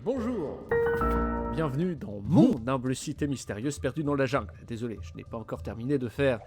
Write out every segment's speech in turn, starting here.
Bonjour. Bienvenue dans mon humble cité mystérieuse perdue dans la jungle. Désolé, je n'ai pas encore terminé de faire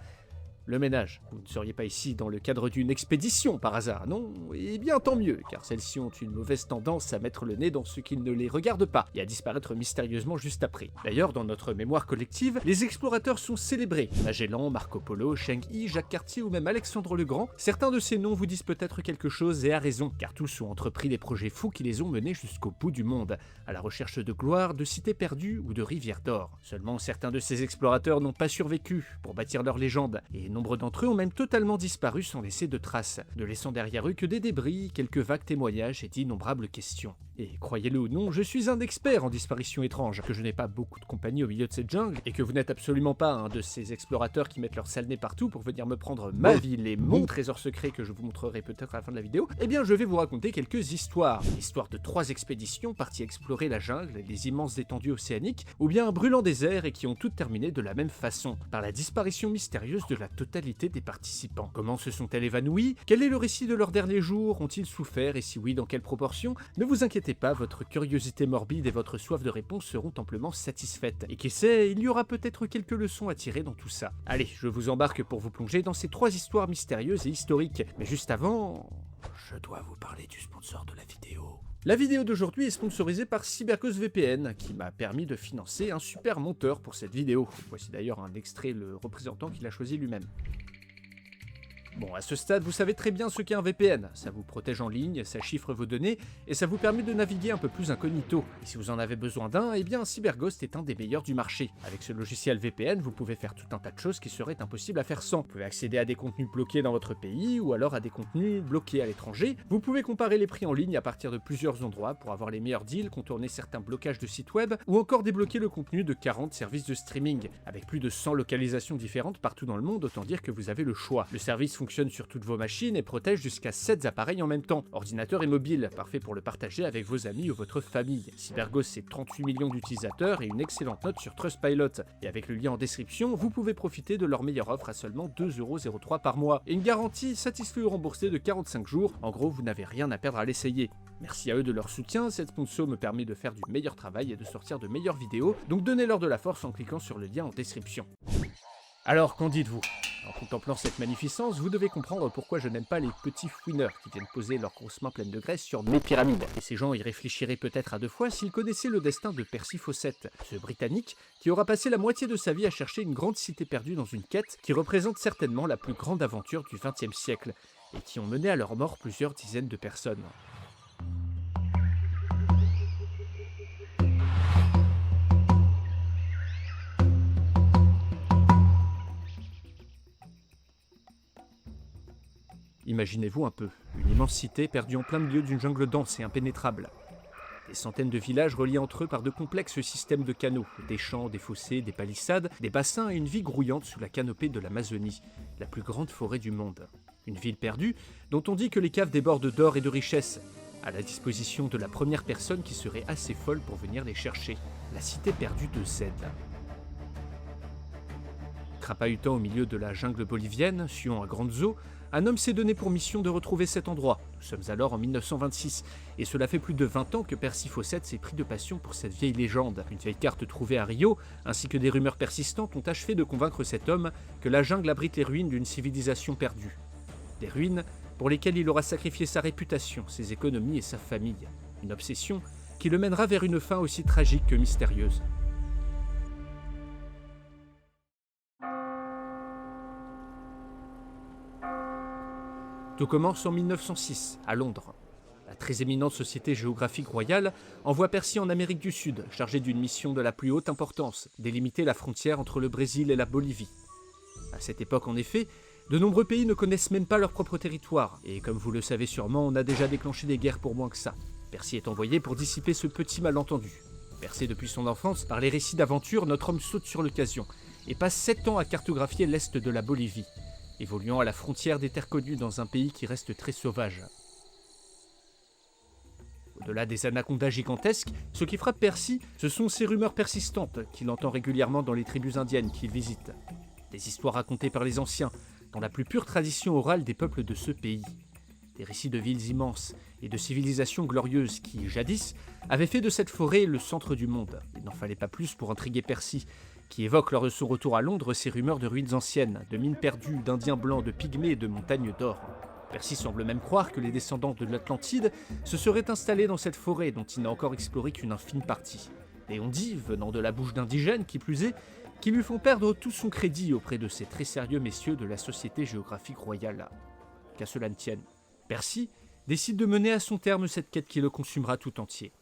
le ménage. Vous ne seriez pas ici dans le cadre d'une expédition par hasard, non? Eh bien tant mieux, car celles-ci ont une mauvaise tendance à mettre le nez dans ce qui ne les regarde pas et à disparaître mystérieusement juste après. D'ailleurs, dans notre mémoire collective, les explorateurs sont célébrés. Magellan, Marco Polo, Cheng Yi, Jacques Cartier ou même Alexandre le Grand. Certains de ces noms vous disent peut-être quelque chose et à raison, car tous ont entrepris des projets fous qui les ont menés jusqu'au bout du monde, à la recherche de gloire, de cités perdues ou de rivières d'or. Seulement certains de ces explorateurs n'ont pas survécu pour bâtir leur légende, et nombre d'entre eux ont même totalement disparu sans laisser de traces, ne laissant derrière eux que des débris, quelques vagues témoignages et d'innombrables questions. Et croyez-le ou non, je suis un expert en disparitions étranges, que je n'ai pas beaucoup de compagnie au milieu de cette jungle, et que vous n'êtes absolument pas un de ces explorateurs qui mettent leur sale nez partout pour venir me prendre ma ville et mon trésor secret que je vous montrerai peut-être à la fin de la vidéo. Eh bien je vais vous raconter quelques histoires. L'histoire de 3 expéditions parties explorer la jungle et les immenses étendues océaniques, ou bien un brûlant désert et qui ont toutes terminé de la même façon, par la disparition mystérieuse de la totalité des participants. Comment se sont-elles évanouies? Quel est le récit de leurs derniers jours? Ont-ils souffert et si oui, dans quelle proportion? Ne vous inquiétez pas, votre curiosité morbide et votre soif de réponse seront amplement satisfaites. Et qui sait, il y aura peut-être quelques leçons à tirer dans tout ça. Allez, je vous embarque pour vous plonger dans ces 3 histoires mystérieuses et historiques. Mais juste avant, je dois vous parler du sponsor de la vidéo. La vidéo d'aujourd'hui est sponsorisée par CyberGhost VPN, qui m'a permis de financer un super monteur pour cette vidéo. Voici d'ailleurs un extrait le représentant qu'il a choisi lui-même. Bon, à ce stade, vous savez très bien ce qu'est un VPN. Ça vous protège en ligne, ça chiffre vos données, et ça vous permet de naviguer un peu plus incognito. Et si vous en avez besoin d'un, eh bien CyberGhost est un des meilleurs du marché. Avec ce logiciel VPN, vous pouvez faire tout un tas de choses qui seraient impossibles à faire sans. Vous pouvez accéder à des contenus bloqués dans votre pays, ou alors à des contenus bloqués à l'étranger. Vous pouvez comparer les prix en ligne à partir de plusieurs endroits pour avoir les meilleurs deals, contourner certains blocages de sites web, ou encore débloquer le contenu de 40 services de streaming. Avec plus de 100 localisations différentes partout dans le monde, autant dire que vous avez le choix. Le service fonctionne sur toutes vos machines et protège jusqu'à 7 appareils en même temps, ordinateur et mobile, parfait pour le partager avec vos amis ou votre famille. CyberGhost c'est 38 millions d'utilisateurs et une excellente note sur Trustpilot. Et avec le lien en description, vous pouvez profiter de leur meilleure offre à seulement 2,03€ par mois. Et une garantie satisfait ou remboursée de 45 jours, en gros vous n'avez rien à perdre à l'essayer. Merci à eux de leur soutien, cette sponsor me permet de faire du meilleur travail et de sortir de meilleures vidéos, donc donnez-leur de la force en cliquant sur le lien en description. Alors qu'en dites-vous ? En contemplant cette magnificence, vous devez comprendre pourquoi je n'aime pas les petits fouineurs qui viennent poser leurs grosses mains pleines de graisse sur mes pyramides. Et ces gens y réfléchiraient peut-être à 2 fois s'ils connaissaient le destin de Percy Fawcett, ce Britannique qui aura passé la moitié de sa vie à chercher une grande cité perdue dans une quête qui représente certainement la plus grande aventure du XXe siècle, et qui ont mené à leur mort plusieurs dizaines de personnes. Imaginez-vous un peu, une immense cité perdue en plein milieu d'une jungle dense et impénétrable. Des centaines de villages reliés entre eux par de complexes systèmes de canaux, des champs, des fossés, des palissades, des bassins et une vie grouillante sous la canopée de l'Amazonie, la plus grande forêt du monde. Une ville perdue dont on dit que les caves débordent d'or et de richesses, à la disposition de la première personne qui serait assez folle pour venir les chercher, la cité perdue de Z. Crapahutant au milieu de la jungle bolivienne, suant à grandes eaux, un homme s'est donné pour mission de retrouver cet endroit. Nous sommes alors en 1926, et cela fait plus de 20 ans que Percy Fawcett s'est pris de passion pour cette vieille légende. Une vieille carte trouvée à Rio, ainsi que des rumeurs persistantes ont achevé de convaincre cet homme que la jungle abrite les ruines d'une civilisation perdue. Des ruines pour lesquelles il aura sacrifié sa réputation, ses économies et sa famille. Une obsession qui le mènera vers une fin aussi tragique que mystérieuse. Tout commence en 1906, à Londres. La très éminente Société géographique royale envoie Percy en Amérique du Sud, chargé d'une mission de la plus haute importance, délimiter la frontière entre le Brésil et la Bolivie. À cette époque, en effet, de nombreux pays ne connaissent même pas leur propre territoire, et comme vous le savez sûrement, on a déjà déclenché des guerres pour moins que ça. Percy est envoyé pour dissiper ce petit malentendu. Bercé depuis son enfance par les récits d'aventure, notre homme saute sur l'occasion, et passe 7 ans à cartographier l'est de la Bolivie, évoluant à la frontière des terres connues dans un pays qui reste très sauvage. Au-delà des anacondas gigantesques, ce qui frappe Percy, ce sont ces rumeurs persistantes qu'il entend régulièrement dans les tribus indiennes qu'il visite. Des histoires racontées par les anciens, dans la plus pure tradition orale des peuples de ce pays. Des récits de villes immenses et de civilisations glorieuses qui, jadis, avaient fait de cette forêt le centre du monde. Il n'en fallait pas plus pour intriguer Percy, qui évoque lors de son retour à Londres ces rumeurs de ruines anciennes, de mines perdues, d'Indiens blancs, de pygmées et de montagnes d'or. Percy semble même croire que les descendants de l'Atlantide se seraient installés dans cette forêt dont il n'a encore exploré qu'une infime partie. Et on dit, venant de la bouche d'indigènes qui plus est, qu'ils lui font perdre tout son crédit auprès de ces très sérieux messieurs de la Société géographique royale. Qu'à cela ne tienne, Percy décide de mener à son terme cette quête qui le consumera tout entier.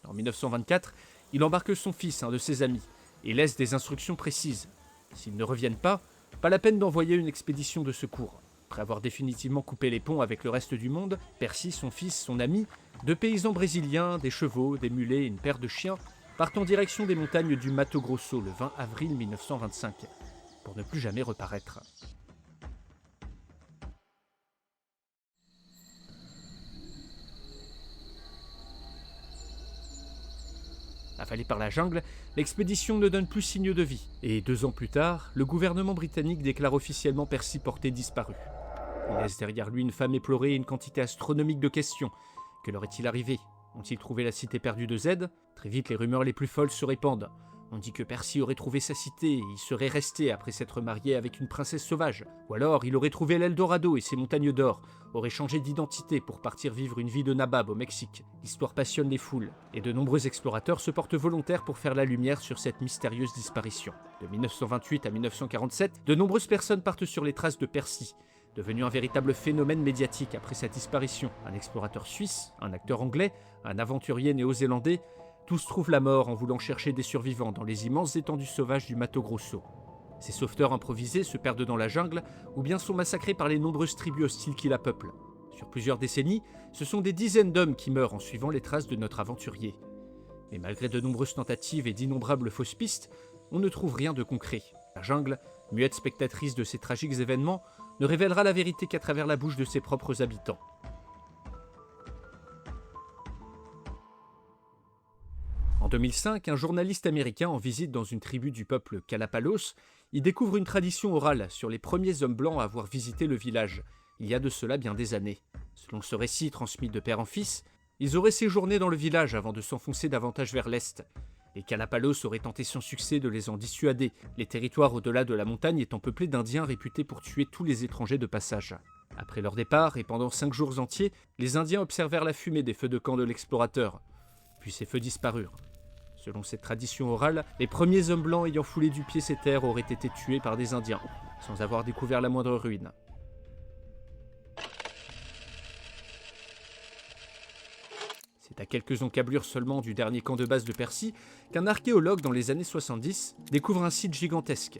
En 1924, il embarque son fils, un de ses amis, et laisse des instructions précises. S'ils ne reviennent pas la peine d'envoyer une expédition de secours. Après avoir définitivement coupé les ponts avec le reste du monde, Percy, son fils, son ami, 2 paysans brésiliens, des chevaux, des mulets et une paire de chiens partent en direction des montagnes du Mato Grosso le 20 avril 1925, pour ne plus jamais reparaître. Affalée par la jungle, l'expédition ne donne plus signe de vie, et 2 ans plus tard, le gouvernement britannique déclare officiellement Percy porté disparu. Il laisse derrière lui une femme éplorée et une quantité astronomique de questions. Que leur est-il arrivé? Ont-ils trouvé la cité perdue de Z? Très vite, les rumeurs les plus folles se répandent. On dit que Percy aurait trouvé sa cité et y serait resté après s'être marié avec une princesse sauvage. Ou alors, il aurait trouvé l'Eldorado et ses montagnes d'or, aurait changé d'identité pour partir vivre une vie de nabab au Mexique. L'histoire passionne les foules, et de nombreux explorateurs se portent volontaires pour faire la lumière sur cette mystérieuse disparition. De 1928 à 1947, de nombreuses personnes partent sur les traces de Percy, devenu un véritable phénomène médiatique après sa disparition. Un explorateur suisse, un acteur anglais, un aventurier néo-zélandais, tous trouvent la mort en voulant chercher des survivants dans les immenses étendues sauvages du Mato Grosso. Ces sauveteurs improvisés se perdent dans la jungle ou bien sont massacrés par les nombreuses tribus hostiles qui la peuplent. Sur plusieurs décennies, ce sont des dizaines d'hommes qui meurent en suivant les traces de notre aventurier. Mais malgré de nombreuses tentatives et d'innombrables fausses pistes, on ne trouve rien de concret. La jungle, muette spectatrice de ces tragiques événements, ne révélera la vérité qu'à travers la bouche de ses propres habitants. En 2005, un journaliste américain en visite dans une tribu du peuple Kalapalos y découvre une tradition orale sur les premiers hommes blancs à avoir visité le village, il y a de cela bien des années. Selon ce récit transmis de père en fils, ils auraient séjourné dans le village avant de s'enfoncer davantage vers l'est. Les Kalapalos auraient tenté sans succès de les en dissuader, les territoires au-delà de la montagne étant peuplés d'Indiens réputés pour tuer tous les étrangers de passage. Après leur départ, et pendant 5 jours entiers, les Indiens observèrent la fumée des feux de camp de l'explorateur. Puis ces feux disparurent. Selon cette tradition orale, les premiers hommes blancs ayant foulé du pied ces terres auraient été tués par des Indiens, sans avoir découvert la moindre ruine. C'est à quelques encablures seulement du dernier camp de base de Percy qu'un archéologue dans les années 70 découvre un site gigantesque.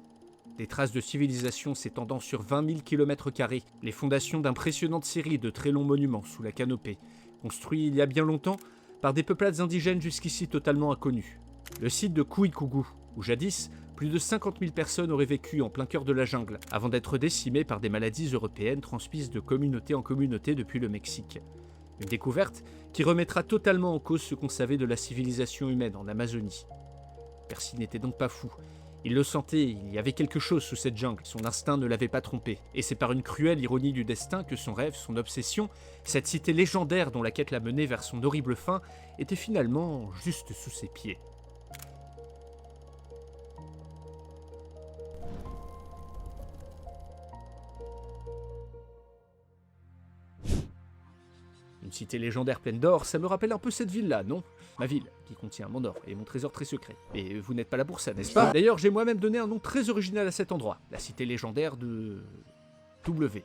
Des traces de civilisation s'étendant sur 20 000 km², les fondations d'impressionnantes séries de très longs monuments sous la canopée, construits il y a bien longtemps par des peuplades indigènes jusqu'ici totalement inconnues. Le site de Kouikougou, où jadis, plus de 50 000 personnes auraient vécu en plein cœur de la jungle, avant d'être décimées par des maladies européennes transmises de communauté en communauté depuis le Mexique. Une découverte qui remettra totalement en cause ce qu'on savait de la civilisation humaine en Amazonie. Percy n'était donc pas fou. Il le sentait, il y avait quelque chose sous cette jungle, son instinct ne l'avait pas trompé. Et c'est par une cruelle ironie du destin que son rêve, son obsession, cette cité légendaire dont la quête l'a mené vers son horrible fin, était finalement juste sous ses pieds. Une cité légendaire pleine d'or, ça me rappelle un peu cette ville-là, non? Ma ville, qui contient mon or et mon trésor très secret. Mais vous n'êtes pas là pour ça, n'est-ce pas? D'ailleurs, j'ai moi-même donné un nom très original à cet endroit. La cité légendaire de... W.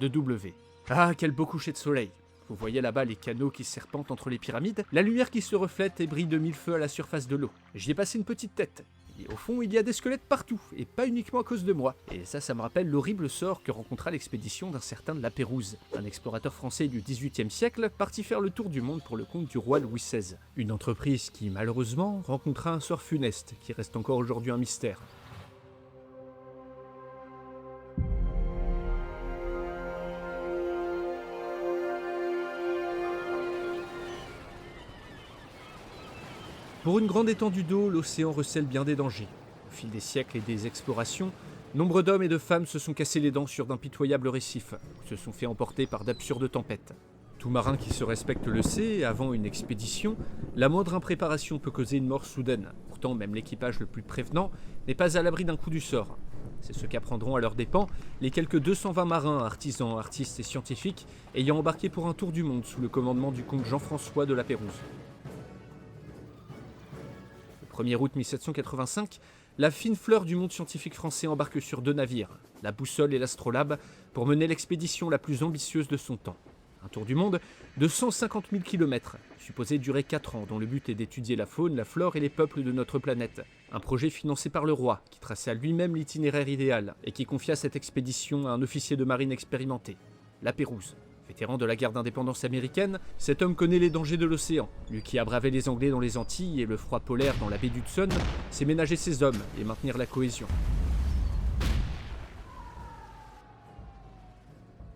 De W. Ah, quel beau coucher de soleil. Vous voyez là-bas les canaux qui serpentent entre les pyramides, la lumière qui se reflète et brille de 1000 feux à la surface de l'eau. J'y ai passé une petite tête. Et au fond, il y a des squelettes partout, et pas uniquement à cause de moi. Et ça me rappelle l'horrible sort que rencontra l'expédition d'un certain La Pérouse, un explorateur français du XVIIIe siècle, parti faire le tour du monde pour le compte du roi Louis XVI. Une entreprise qui, malheureusement, rencontra un sort funeste, qui reste encore aujourd'hui un mystère. Pour une grande étendue d'eau, l'océan recèle bien des dangers. Au fil des siècles et des explorations, Nombre d'hommes et de femmes se sont cassés les dents sur d'impitoyables récifs, se sont fait emporter par d'absurdes tempêtes. Tout marin qui se respecte le sait, avant une expédition, la moindre impréparation peut causer une mort soudaine. Pourtant, même l'équipage le plus prévenant n'est pas à l'abri d'un coup du sort. C'est ce qu'apprendront à leurs dépens les quelques 220 marins, artisans, artistes et scientifiques ayant embarqué pour un tour du monde sous le commandement du comte Jean-François de La Pérouse. Le 1er août 1785, la fine fleur du monde scientifique français embarque sur 2 navires, la Boussole et l'Astrolabe, pour mener l'expédition la plus ambitieuse de son temps. Un tour du monde de 150 000 km, supposé durer 4 ans, dont le but est d'étudier la faune, la flore et les peuples de notre planète. Un projet financé par le roi, qui traçait lui-même l'itinéraire idéal et qui confia cette expédition à un officier de marine expérimenté, La Pérouse. Vétéran de la guerre d'indépendance américaine, cet homme connaît les dangers de l'océan. Lui qui a bravé les Anglais dans les Antilles et le froid polaire dans la baie d'Hudson, sait ménager ses hommes et maintenir la cohésion.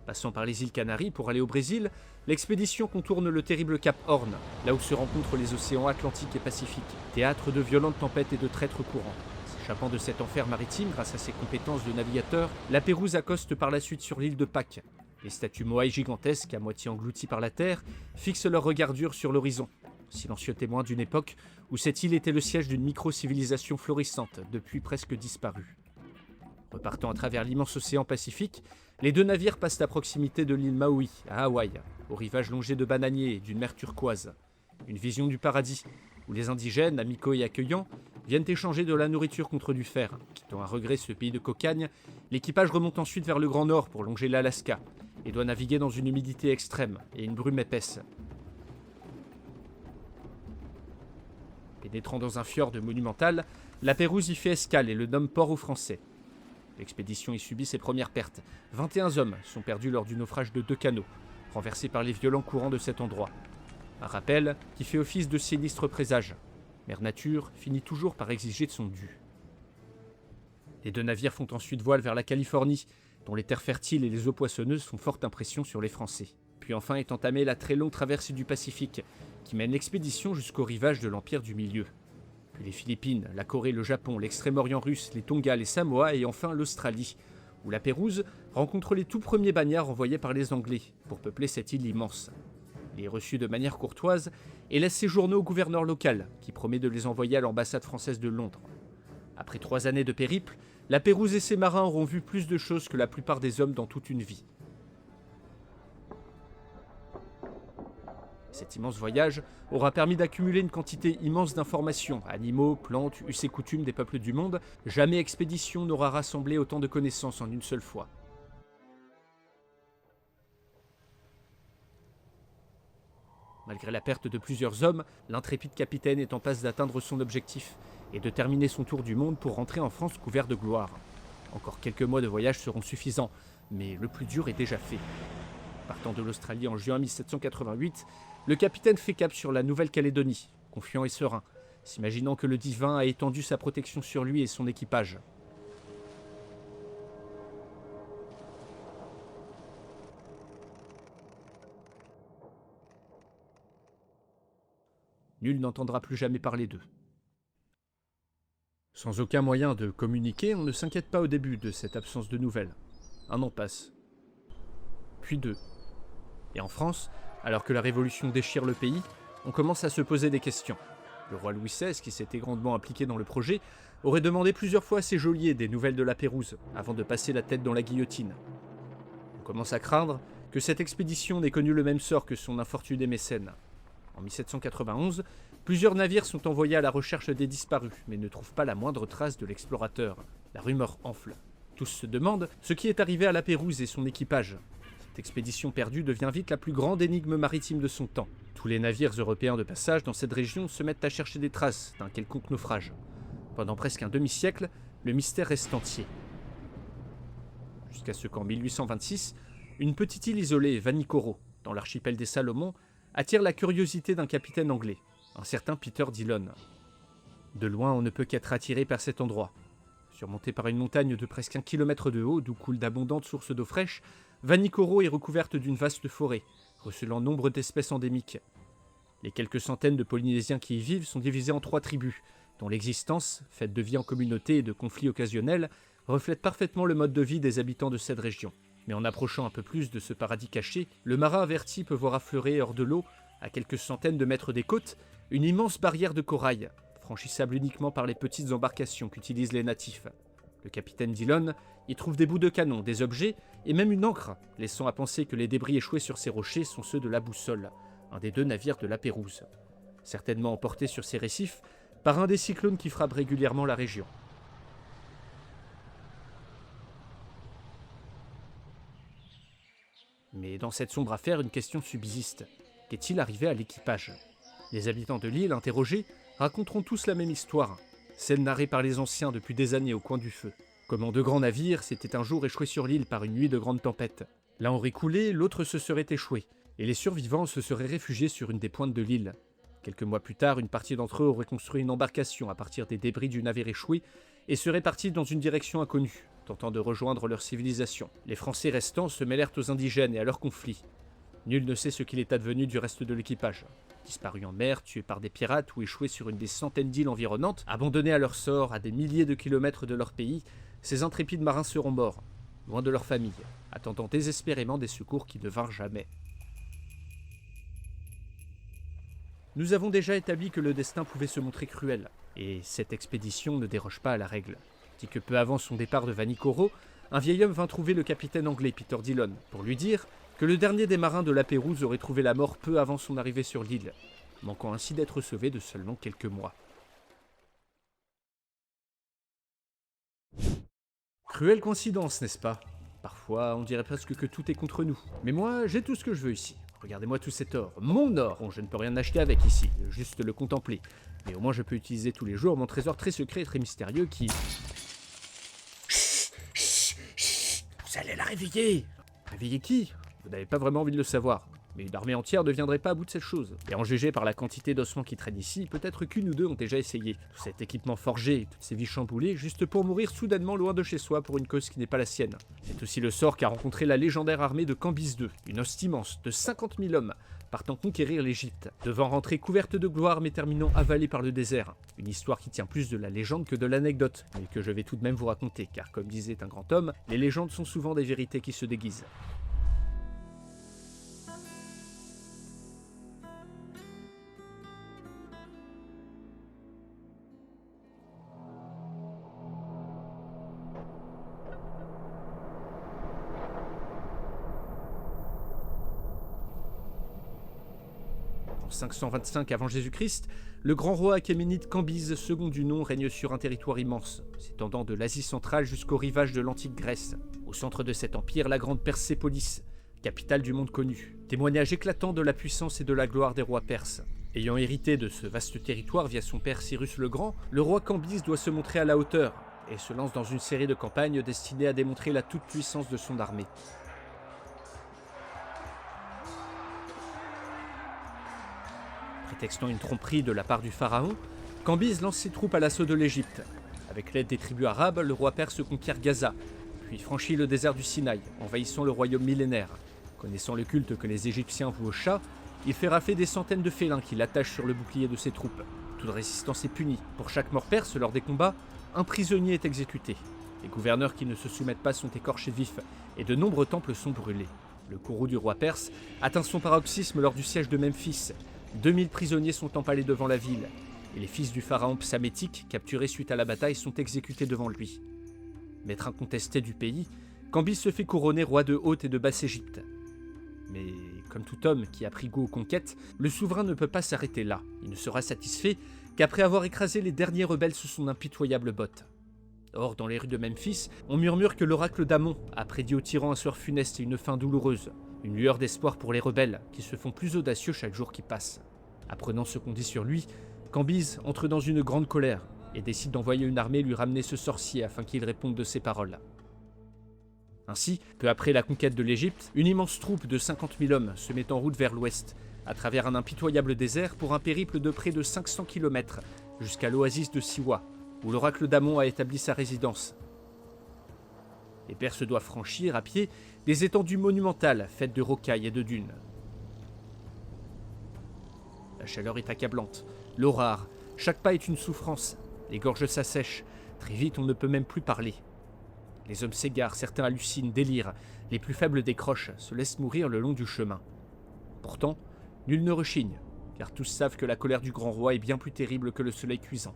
Passant par les îles Canaries pour aller au Brésil, l'expédition contourne le terrible cap Horn, là où se rencontrent les océans Atlantique et Pacifique, théâtre de violentes tempêtes et de traîtres courants. S'échappant de cet enfer maritime grâce à ses compétences de navigateur, La Pérouse accoste par la suite sur l'île de Pâques. Les statues moaï gigantesques, à moitié englouties par la terre, fixent leur regard dur sur l'horizon, silencieux témoins d'une époque où cette île était le siège d'une micro-civilisation florissante, depuis presque disparue. Repartant à travers l'immense océan Pacifique, les 2 navires passent à proximité de l'île Maui, à Hawaï, au rivage longé de bananiers et d'une mer turquoise. Une vision du paradis, où les indigènes, amicaux et accueillants, viennent échanger de la nourriture contre du fer. Quittant à regret ce pays de cocagne, l'équipage remonte ensuite vers le Grand Nord pour longer l'Alaska, et doit naviguer dans une humidité extrême et une brume épaisse. Pénétrant dans un fjord monumental, La Pérouse y fait escale et le nomme port aux Français. L'expédition y subit ses premières pertes. 21 hommes sont perdus lors du naufrage de 2 canots, renversés par les violents courants de cet endroit. Un rappel qui fait office de sinistre présage. Mère Nature finit toujours par exiger de son dû. Les 2 navires font ensuite voile vers la Californie, dont les terres fertiles et les eaux poissonneuses font forte impression sur les Français. Puis enfin est entamée la très longue traversée du Pacifique, qui mène l'expédition jusqu'au rivage de l'Empire du Milieu. Puis les Philippines, la Corée, le Japon, l'Extrême-Orient russe, les Tonga, les Samoa et enfin l'Australie, où La Pérouse rencontre les tout premiers bagnards envoyés par les Anglais pour peupler cette île immense. Il est reçu de manière courtoise et laisse séjourner au gouverneur local, qui promet de les envoyer à l'ambassade française de Londres. Après 3 années de périple, La Pérouse et ses marins auront vu plus de choses que la plupart des hommes dans toute une vie. Cet immense voyage aura permis d'accumuler une quantité immense d'informations, animaux, plantes, us et coutumes des peuples du monde. Jamais expédition n'aura rassemblé autant de connaissances en une seule fois. Malgré la perte de plusieurs hommes, l'intrépide capitaine est en passe d'atteindre son objectif et de terminer son tour du monde pour rentrer en France couvert de gloire. Encore quelques mois de voyage seront suffisants, mais le plus dur est déjà fait. Partant de l'Australie en juin 1788, le capitaine fait cap sur la Nouvelle-Calédonie, confiant et serein, s'imaginant que le divin a étendu sa protection sur lui et son équipage. Nul n'entendra plus jamais parler d'eux. Sans aucun moyen de communiquer, on ne s'inquiète pas au début de cette absence de nouvelles. 1 an passe, puis 2. Et en France, alors que la Révolution déchire le pays, on commence à se poser des questions. Le roi Louis XVI, qui s'était grandement impliqué dans le projet, aurait demandé plusieurs fois à ses geôliers des nouvelles de La Pérouse, avant de passer la tête dans la guillotine. On commence à craindre que cette expédition n'ait connu le même sort que son infortuné mécène. En 1791, plusieurs navires sont envoyés à la recherche des disparus, mais ne trouvent pas la moindre trace de l'explorateur. La rumeur enfle. Tous se demandent ce qui est arrivé à La Pérouse et son équipage. Cette expédition perdue devient vite la plus grande énigme maritime de son temps. Tous les navires européens de passage dans cette région se mettent à chercher des traces d'un quelconque naufrage. Pendant presque un demi-siècle, le mystère reste entier. Jusqu'à ce qu'en 1826, une petite île isolée, Vanikoro, dans l'archipel des Salomon, attire la curiosité d'un capitaine anglais, un certain Peter Dillon. De loin, on ne peut qu'être attiré par cet endroit. Surmonté par une montagne de presque 1 kilomètre de haut, d'où coulent d'abondantes sources d'eau fraîche, Vanikoro est recouverte d'une vaste forêt, recelant nombre d'espèces endémiques. Les quelques centaines de Polynésiens qui y vivent sont divisés en 3 tribus, dont l'existence, faite de vie en communauté et de conflits occasionnels, reflète parfaitement le mode de vie des habitants de cette région. Mais en approchant un peu plus de ce paradis caché, le marin averti peut voir affleurer hors de l'eau, à quelques centaines de mètres des côtes, une immense barrière de corail, franchissable uniquement par les petites embarcations qu'utilisent les natifs. Le capitaine Dillon y trouve des bouts de canon, des objets et même une ancre, laissant à penser que les débris échoués sur ces rochers sont ceux de la Boussole, un des 2 navires de la Pérouse, certainement emportés sur ces récifs par un des cyclones qui frappent régulièrement la région. Mais dans cette sombre affaire, une question subsiste. Qu'est-il arrivé à l'équipage ? Les habitants de l'île, interrogés, raconteront tous la même histoire, celle narrée par les anciens depuis des années au coin du feu. Comment 2 grands navires s'étaient un jour échoués sur l'île par une nuit de grande tempête. L'un aurait coulé, l'autre se serait échoué, et les survivants se seraient réfugiés sur une des pointes de l'île. Quelques mois plus tard, une partie d'entre eux aurait construit une embarcation à partir des débris du navire échoué et serait partie dans une direction inconnue, tentant de rejoindre leur civilisation. Les Français restants se mêlèrent aux indigènes et à leurs conflits. Nul ne sait ce qu'il est advenu du reste de l'équipage. Disparus en mer, tués par des pirates ou échoués sur une des centaines d'îles environnantes, abandonnés à leur sort à des milliers de kilomètres de leur pays, ces intrépides marins seront morts, loin de leur famille, attendant désespérément des secours qui ne vinrent jamais. Nous avons déjà établi que le destin pouvait se montrer cruel, et cette expédition ne déroge pas à la règle. Dit que peu avant son départ de Vanikoro, un vieil homme vint trouver le capitaine anglais Peter Dillon pour lui dire que le dernier des marins de la Pérouse aurait trouvé la mort peu avant son arrivée sur l'île, manquant ainsi d'être sauvé de seulement quelques mois. Cruelle coïncidence, n'est-ce pas ? Parfois, on dirait presque que tout est contre nous. Mais moi, j'ai tout ce que je veux ici. Regardez-moi tout cet or. Mon or. Bon, je ne peux rien acheter avec ici, juste le contempler. Mais au moins, je peux utiliser tous les jours mon trésor très secret et très mystérieux qui... Vous allez la réveiller. Réveiller qui ? Vous n'avez pas vraiment envie de le savoir. Mais une armée entière ne viendrait pas à bout de cette chose. Et en juger par la quantité d'ossements qui traînent ici, peut-être qu'une ou deux ont déjà essayé. Tout cet équipement forgé, toutes ces vies chamboulées, juste pour mourir soudainement loin de chez soi pour une cause qui n'est pas la sienne. C'est aussi le sort qu'a rencontré la légendaire armée de Cambyse II, une hoste immense de 50 000 hommes, partant conquérir l'Égypte, devant rentrer couverte de gloire mais terminant avalée par le désert. Une histoire qui tient plus de la légende que de l'anecdote, mais que je vais tout de même vous raconter, car comme disait un grand homme, les légendes sont souvent des vérités qui se déguisent. En 525 avant Jésus-Christ, le grand roi achéménide Cambyse, second du nom, règne sur un territoire immense, s'étendant de l'Asie centrale jusqu'au rivage de l'antique Grèce. Au centre de cet empire, la grande Persépolis, capitale du monde connu, témoignage éclatant de la puissance et de la gloire des rois perses. Ayant hérité de ce vaste territoire via son père Cyrus le Grand, le roi Cambyse doit se montrer à la hauteur et se lance dans une série de campagnes destinées à démontrer la toute-puissance de son armée. Prétextant une tromperie de la part du pharaon, Cambyse lance ses troupes à l'assaut de l'Égypte. Avec l'aide des tribus arabes, le roi perse conquiert Gaza, puis franchit le désert du Sinaï, envahissant le royaume millénaire. Connaissant le culte que les Égyptiens vouent au chat, il fait rafler des centaines de félins qui l'attachent sur le bouclier de ses troupes. Toute résistance est punie. Pour chaque mort perse lors des combats, un prisonnier est exécuté. Les gouverneurs qui ne se soumettent pas sont écorchés vifs, et de nombreux temples sont brûlés. Le courroux du roi perse atteint son paroxysme lors du siège de Memphis. 2000 prisonniers sont empalés devant la ville, et les fils du pharaon psamétique, capturés suite à la bataille, sont exécutés devant lui. Maître incontesté du pays, Cambyse se fait couronner roi de Haute et de Basse-Égypte. Mais comme tout homme qui a pris goût aux conquêtes, le souverain ne peut pas s'arrêter là. Il ne sera satisfait qu'après avoir écrasé les derniers rebelles sous son impitoyable botte. Or, dans les rues de Memphis, on murmure que l'oracle d'Amon a prédit aux tyrans un sort funeste et une fin douloureuse. Une lueur d'espoir pour les rebelles, qui se font plus audacieux chaque jour qui passe. Apprenant ce qu'on dit sur lui, Cambyse entre dans une grande colère et décide d'envoyer une armée lui ramener ce sorcier afin qu'il réponde de ses paroles. Ainsi, peu après la conquête de l'Égypte, une immense troupe de 50 000 hommes se met en route vers l'ouest, à travers un impitoyable désert pour un périple de près de 500 km, jusqu'à l'oasis de Siwa, où l'oracle d'Amon a établi sa résidence. Les Perses doivent franchir, à pied, des étendues monumentales faites de rocailles et de dunes. La chaleur est accablante, l'eau rare, chaque pas est une souffrance, les gorges s'assèchent, très vite on ne peut même plus parler. Les hommes s'égarent, certains hallucinent, délirent. Les plus faibles décrochent, se laissent mourir le long du chemin. Pourtant, nul ne rechigne, car tous savent que la colère du grand roi est bien plus terrible que le soleil cuisant.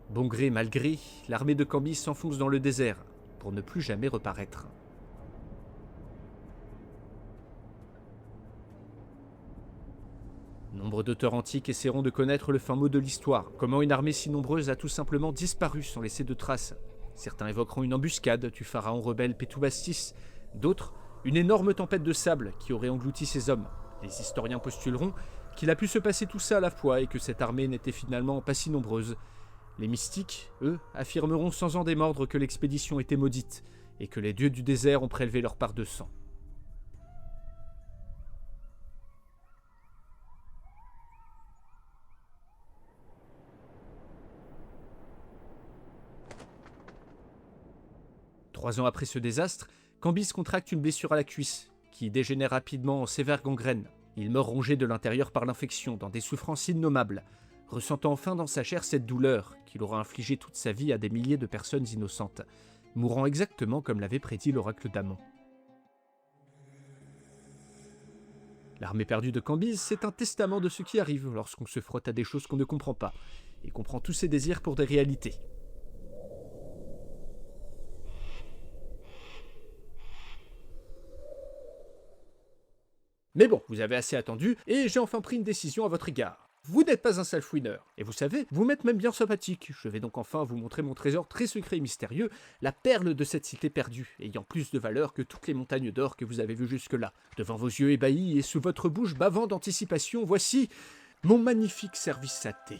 Bon gré, mal gré, l'armée de Cambis s'enfonce dans le désert, pour ne plus jamais reparaître. Nombre d'auteurs antiques essaieront de connaître le fin mot de l'histoire, comment une armée si nombreuse a tout simplement disparu sans laisser de traces. Certains évoqueront une embuscade du pharaon rebelle Pétoubastis, d'autres, une énorme tempête de sable qui aurait englouti ses hommes. Les historiens postuleront qu'il a pu se passer tout ça à la fois et que cette armée n'était finalement pas si nombreuse. Les mystiques, eux, affirmeront sans en démordre que l'expédition était maudite et que les dieux du désert ont prélevé leur part de sang. Trois ans après ce désastre, Cambis contracte une blessure à la cuisse, qui dégénère rapidement en sévère gangrène. Il meurt rongé de l'intérieur par l'infection, dans des souffrances innommables, ressentant enfin dans sa chair cette douleur qu'il aura infligée toute sa vie à des milliers de personnes innocentes, mourant exactement comme l'avait prédit l'oracle d'Amon. L'armée perdue de Cambis, c'est un testament de ce qui arrive lorsqu'on se frotte à des choses qu'on ne comprend pas, et qu'on prend tous ses désirs pour des réalités. Mais bon, vous avez assez attendu, et j'ai enfin pris une décision à votre égard. Vous n'êtes pas un sale fouineur, et vous savez, vous m'êtes même bien sympathique. Je vais donc enfin vous montrer mon trésor très secret et mystérieux, la perle de cette cité perdue, ayant plus de valeur que toutes les montagnes d'or que vous avez vues jusque-là. Devant vos yeux ébahis et sous votre bouche bavant d'anticipation, voici mon magnifique service à thé.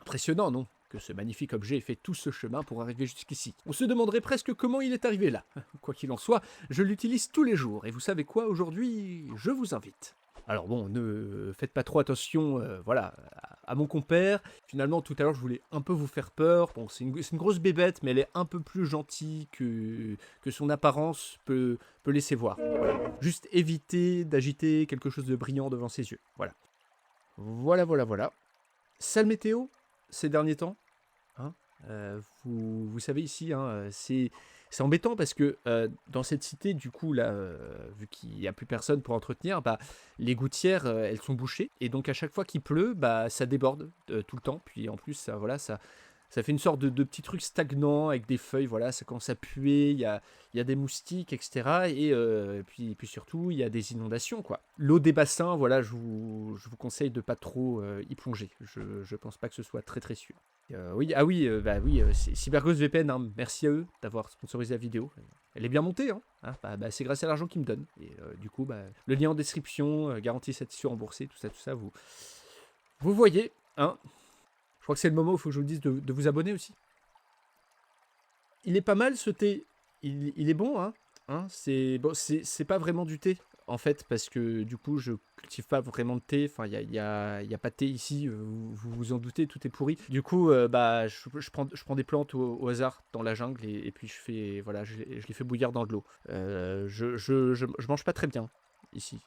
Impressionnant, non ? Que ce magnifique objet ait fait tout ce chemin pour arriver jusqu'ici. On se demanderait presque comment il est arrivé là. Quoi qu'il en soit, je l'utilise tous les jours, et vous savez quoi, aujourd'hui, je vous invite. Alors bon, ne faites pas trop attention à mon compère. Finalement, tout à l'heure, je voulais un peu vous faire peur. Bon, c'est une grosse bébête, mais elle est un peu plus gentille que son apparence peut laisser voir. Voilà. Juste évitez d'agiter quelque chose de brillant devant ses yeux. Voilà. Voilà. Sale météo ces derniers temps. Hein, vous savez ici, hein, c'est embêtant parce que dans cette cité, du coup, là, vu qu'il n'y a plus personne pour entretenir, bah, les gouttières, elles sont bouchées. Et donc, à chaque fois qu'il pleut, bah, ça déborde tout le temps. Puis en plus, ça fait une sorte de petit truc stagnant avec des feuilles. Voilà, ça commence à puer, il y a des moustiques, etc. Et puis surtout, il y a des inondations, quoi. L'eau des bassins, voilà, je vous conseille de pas trop y plonger. Je pense pas que ce soit très très sûr. Oui, c'est CyberGhost VPN, hein, merci à eux d'avoir sponsorisé la vidéo. Elle est bien montée, hein. C'est grâce à l'argent qu'ils me donnent. Et du coup, le lien en description, garantie satisfaction remboursée, tout ça, vous voyez, hein. Je crois que c'est le moment où il faut que je vous dise de vous abonner aussi. Il est pas mal ce thé, il est bon, hein, c'est pas vraiment du thé, en fait, parce que du coup, je cultive pas vraiment de thé. Enfin, il y a pas de thé ici, vous vous en doutez, tout est pourri. Du coup, je prends des plantes au hasard dans la jungle et puis je les fais bouillir dans de l'eau. Je mange pas très bien ici.